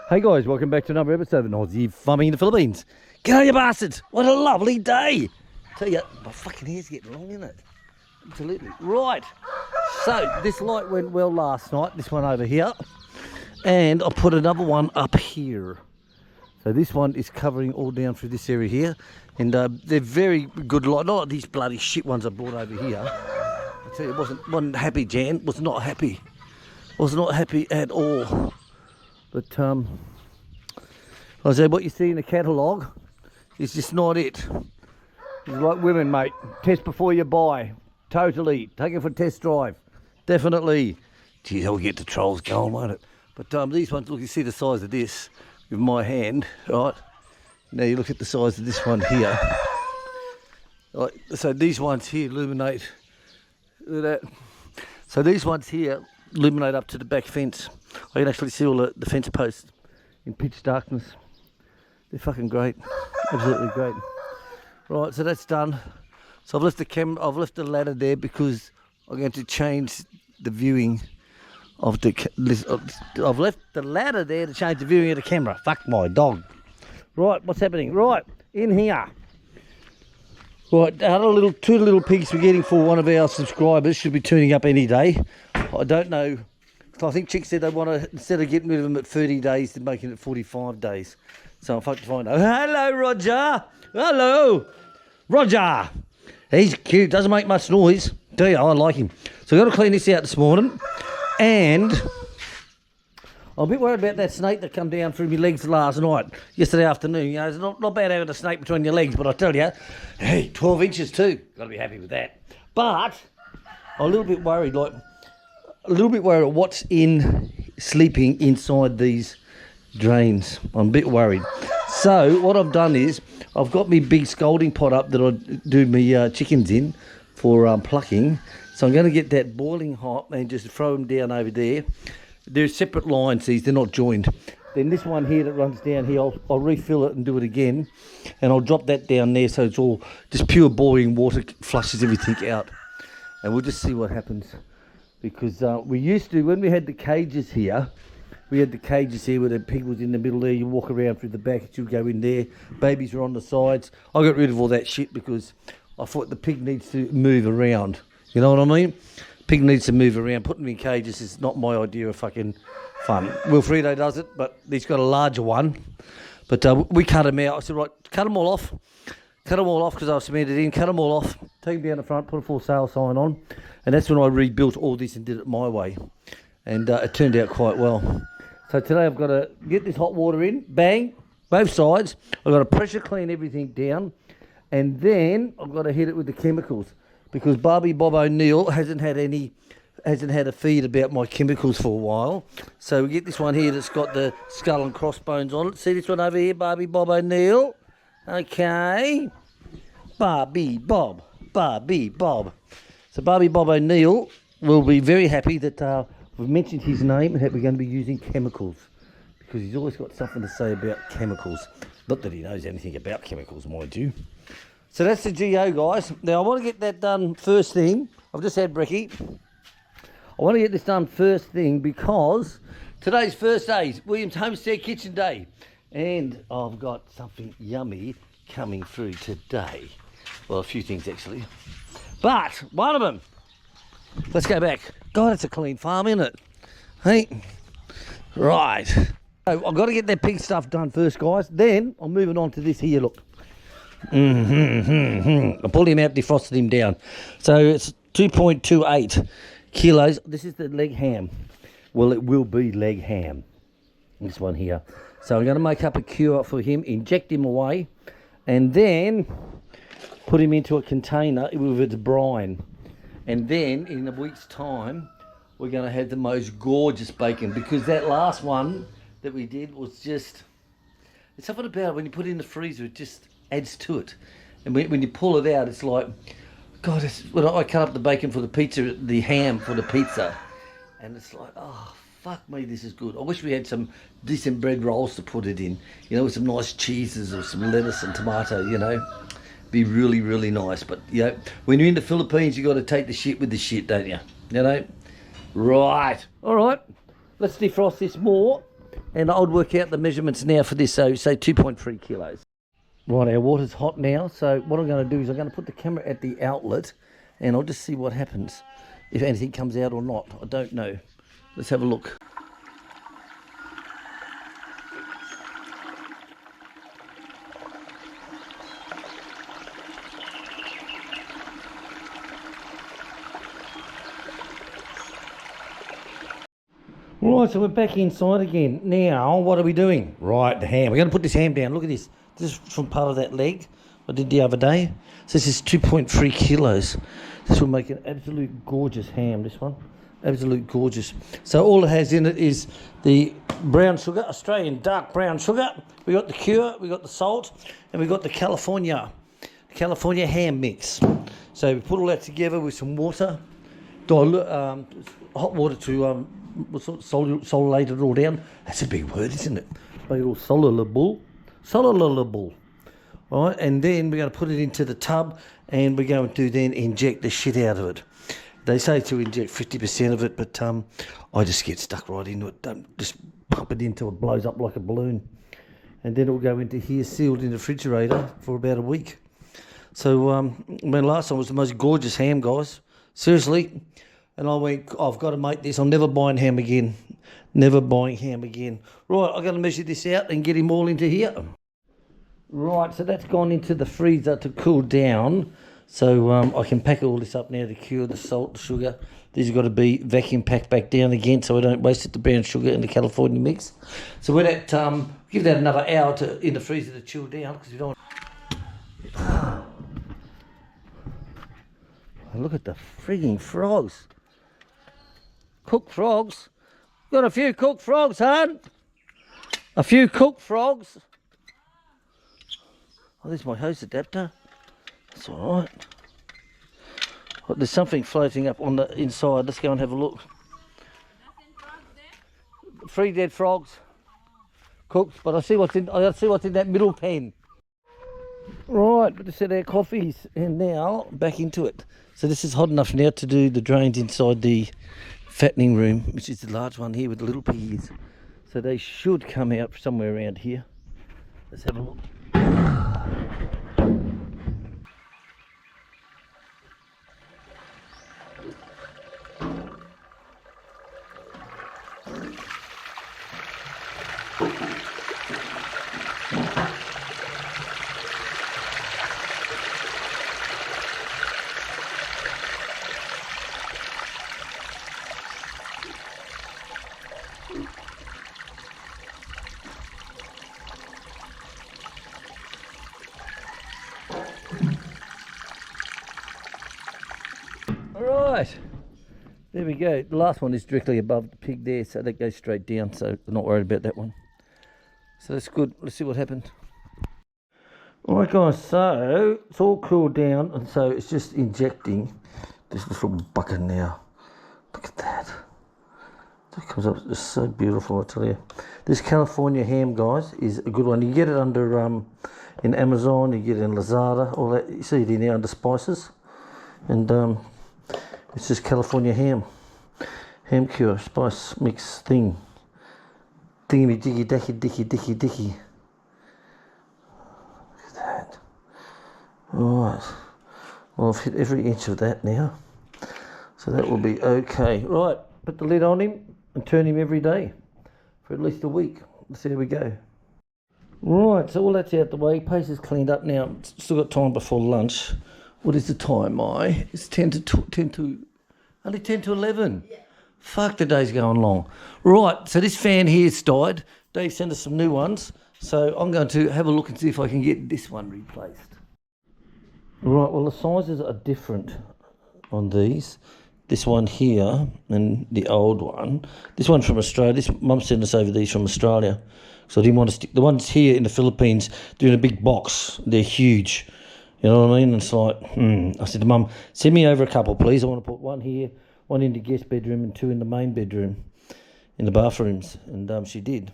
Hey guys, welcome back to another episode of Aussie Farming in the Philippines. G'day you bastards! What a lovely day! Tell you, my fucking hair's getting long, isn't it? Absolutely. Right. So, this light went well last night, this one over here. And I put another one up here. So this one is covering all down through this area here. And they're very good light, not like these bloody shit ones I brought over here. I tell you, wasn't happy, Jan. Was not happy. Was not happy at all. But I say what you see in the catalogue is just not it. It's like women, mate. Test before you buy. Totally. Take it for a test drive. Definitely. Geez, I'll get the trolls going, won't it? But these ones, look, you see the size of this with my hand, right? Now you look at the size of this one here. Right, so these ones here illuminate. Look at that. So these ones here illuminate up to the back fence. I can actually see all the fence posts in pitch darkness. They're fucking great. Absolutely great. Right, so that's done. So I've left the camera, I've left the ladder there because I'm going to change the viewing of the... I've left the ladder there to change the viewing of the camera. Fuck my dog. Right, what's happening? Right, in here. Right, two little pigs we're getting for one of our subscribers should be tuning up any day. I don't know. I think Chick said they want to, instead of getting rid of them at 30 days, they're making it 45 days. So I'm fucking find out. Hello, Roger. Hello. Roger. He's cute. Doesn't make much noise. Tell you, I like him. So I've got to clean this out this morning. And I'm a bit worried about that snake that come down through my legs last night, yesterday afternoon. You know, it's not bad having a snake between your legs, but I tell you, hey, 12 inches too. Got to be happy with that. But I'm a little bit worried, like, what's sleeping inside these drains. I'm a bit worried. So what I've done is I've got my big scalding pot up that I do my chickens in for plucking. So I'm going to get that boiling hot and just throw them down over there. They're separate lines, these, they're not joined. Then this one here that runs down here, I'll refill it and do it again. And I'll drop that down there so it's all just pure boiling water, flushes everything out. And we'll just see what happens. Because we used to, when we had the cages here, where the pig was in the middle there. You walk around through the back, it should go in there. Babies are on the sides. I got rid of all that shit because I thought the pig needs to move around. You know what I mean? Pig needs to move around. Putting them in cages is not my idea of fucking fun. Wilfredo does it, but he's got a larger one. But we cut them out. I said, right, cut them all off. Cut them all off because I've cemented in. Cut them all off. Take them down the front, put a for sale sign on. And that's when I rebuilt all this and did it my way. And it turned out quite well. So today I've got to get this hot water in. Bang. Both sides. I've got to pressure clean everything down. And then I've got to hit it with the chemicals. Because Barbie Bob O'Neill hasn't had a feed about my chemicals for a while. So we get this one here that's got the skull and crossbones on it. See this one over here, Barbie Bob O'Neill? Okay. Barbie Bob. So Barbie Bob O'Neill will be very happy that we've mentioned his name and that we're going to be using chemicals. Because he's always got something to say about chemicals. Not that he knows anything about chemicals, mind you. So that's the GO, guys. Now, I want to get that done first thing. I've just had brekkie. I want to get this done first thing because today's first day, William's Homestead Kitchen Day. And I've got something yummy coming through today. Well, a few things, actually. But one of them, let's go back. God, it's a clean farm, isn't it? Hey? Right. So I've got to get that pig stuff done first, guys. Then I'm moving on to this here, look. I pulled him out, defrosted him down. So it's 2.28 kilos. This is the leg ham. Well, it will be leg ham. This one here. So I'm going to make up a cure for him, inject him away, and then put him into a container with its brine. And then in a week's time, we're going to have the most gorgeous bacon because that last one that we did was just... It's something about it when you put it in the freezer, it just adds to it. And when you pull it out, it's like, God, when I cut up the bacon for the pizza, the ham for the pizza, and it's like, oh, fuck me, this is good. I wish we had some decent bread rolls to put it in, you know, with some nice cheeses or some lettuce and tomato, you know. Be really, really nice. But, you know, when you're in the Philippines, you got to take the shit with the shit, don't you? You know? Right. All right. Let's defrost this more. And I would work out the measurements now for this, so say 2.3 kilos. Right, our water's hot now, so what I'm going to do is I'm going to put the camera at the outlet and I'll just see what happens, if anything comes out or not. I don't know. Let's have a look. Right, so we're back inside again. Now, what are we doing? Right, the ham. We're going to put this ham down. Look at this. This is from part of that leg I did the other day. So this is 2.3 kilos. This will make an absolute gorgeous ham, this one. Absolute gorgeous. So all it has in it is the brown sugar, Australian dark brown sugar. We got the cure, we got the salt, and we got the California ham mix. So we put all that together with some water, hot water to solidate it all down. That's a big word, isn't it? Make it all soluble. All right, and then we're going to put it into the tub and we're going to then inject the shit out of it. They say to inject 50% of it, but I just get stuck right into it. Don't just pump it in until it blows up like a balloon. And then it'll go into here sealed in the refrigerator for about a week. So, last time was the most gorgeous ham, guys. Seriously. And I went, I've got to make this. I'm never buying ham again. Never buying ham again. Right, I've got to measure this out and get him all into here. Right, so that's gone into the freezer to cool down. So I can pack all this up now to cure the salt, the sugar. These have got to be vacuum packed back down again so I don't waste it, the brown sugar and the California mix. So we're at, give that another hour in the freezer to chill down because we don't want... Look at the frigging frogs. Cooked frogs. Got a few cooked frogs, hon. A few cooked frogs. Oh, there's my hose adapter. That's all right. Oh, there's something floating up on the inside. Let's go and have a look. Frogs there? 3 dead frogs. Cooked, but I see what's in that middle pen. Right, but to set our coffees and now back into it. So this is hot enough now to do the drains inside the fattening room, which is the large one here with the little piggies. So they should come out somewhere around here. Let's have a look. Right, there we go. The last one is directly above the pig there, so that goes straight down, so I'm not worried about that one. So that's good. Let's see what happened. Alright guys, so it's all cooled down and so it's just injecting this little bucket now. Look at that. That comes up just so beautiful, I tell you. This California ham, guys, is a good one. You get it under in Amazon, you get it in Lazada, all that. You see it in there under spices. And it's just California ham cure, spice mix thing. Thingy diggy dicky. Look at that. Right. Well, I've hit every inch of that now. So that will be okay. Right, put the lid on him and turn him every day for at least a week. Let's see how we go. Right, so all that's out the way. Pace is cleaned up now. Still got time before lunch. What is the time, It's 10 to only 10 to 11. Yeah. Fuck, the day's going long. Right, so this fan here's died. Dave sent us some new ones. So I'm going to have a look and see if I can get this one replaced. Right, well the sizes are different on these. This one here and the old one. This one from Australia. This Mum sent us over these from Australia. So I didn't want to stick. The ones here in the Philippines, they're in a big box. They're huge. You know what I mean? It's like, I said to Mum, send me over a couple, please. I want to put one here, one in the guest bedroom and 2 in the main bedroom, in the bathrooms. And she did,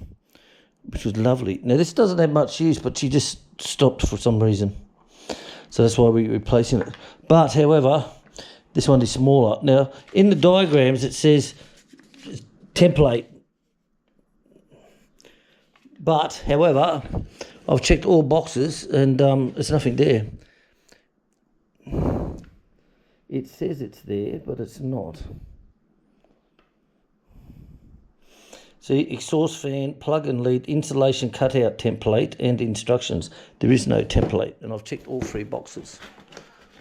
which was lovely. Now, this doesn't have much use, but she just stopped for some reason. So that's why we're replacing it. But, however, this one is smaller. Now, in the diagrams, it says template. But, however, I've checked all boxes and there's nothing there. It says it's there, but it's not. See, exhaust fan, plug and lead, installation cutout template and instructions. There is no template, and I've checked all 3 boxes.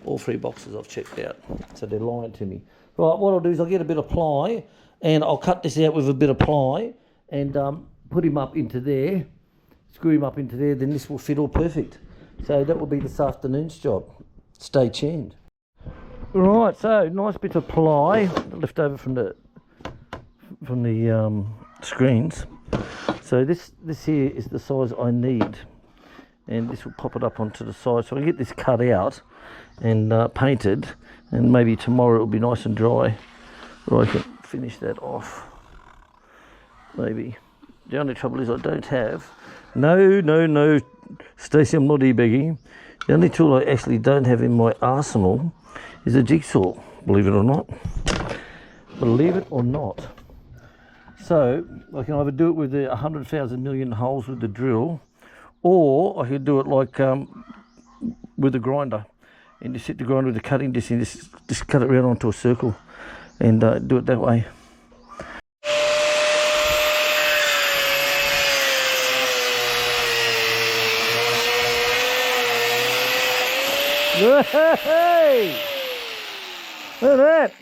All 3 boxes I've checked out, so they're lying to me. Right, what I'll do is I'll get a bit of ply, and I'll cut this out with a bit of ply, and put him up into there, screw him up into there, then this will fit all perfect. So that will be this afternoon's job. Stay tuned. Right, so nice bit of ply left over from the screens. So this here is the size I need, and this will pop it up onto the side. So I get this cut out and painted, and maybe tomorrow it'll be nice and dry, or I can finish that off. Maybe. The only trouble is I don't have. No, Stacey, I'm not e-begging. The only tool I actually don't have in my arsenal is a jigsaw. Believe it or not. Believe it or not. So I can either do it with the 100,000 million holes with the drill, or I could do it like with a grinder, and just hit the grinder with the cutting disc and just cut it around onto a circle, and do it that way. Hey! Look at that!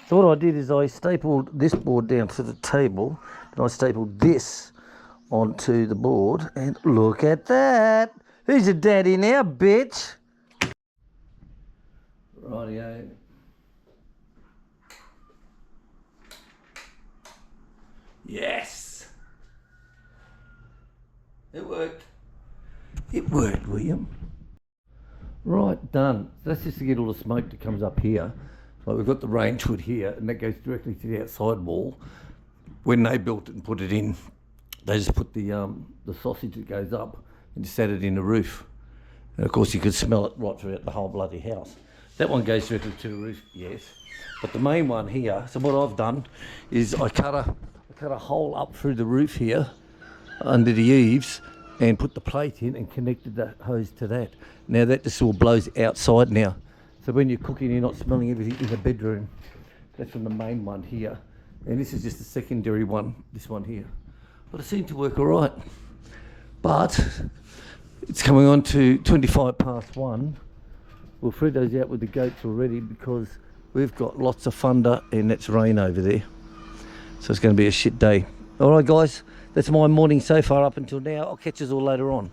So what I did is I stapled this board down to the table, and I stapled this onto the board, and look at that! Who's your daddy now, bitch? Rightio. Yes! It worked. It worked, William. Right, done. So that's just to get all the smoke that comes up here. Like we've got the range hood here, and that goes directly to the outside wall. When they built it and put it in, they just put the sausage that goes up and just set it in the roof. And of course you could smell it right throughout the whole bloody house. That one goes directly to the roof, yes. But the main one here, so what I've done is I cut a hole up through the roof here, under the eaves, and put the plate in and connected the hose to that. Now that just all blows outside now. So when you're cooking, you're not smelling everything in the bedroom. That's from the main one here. And this is just the secondary one, this one here. But it seemed to work all right. But it's coming on to 1:25. We'll throw those out with the goats already because we've got lots of thunder and that's rain over there. So it's going to be a shit day. All right, guys, that's my morning so far up until now. I'll catch us all later on.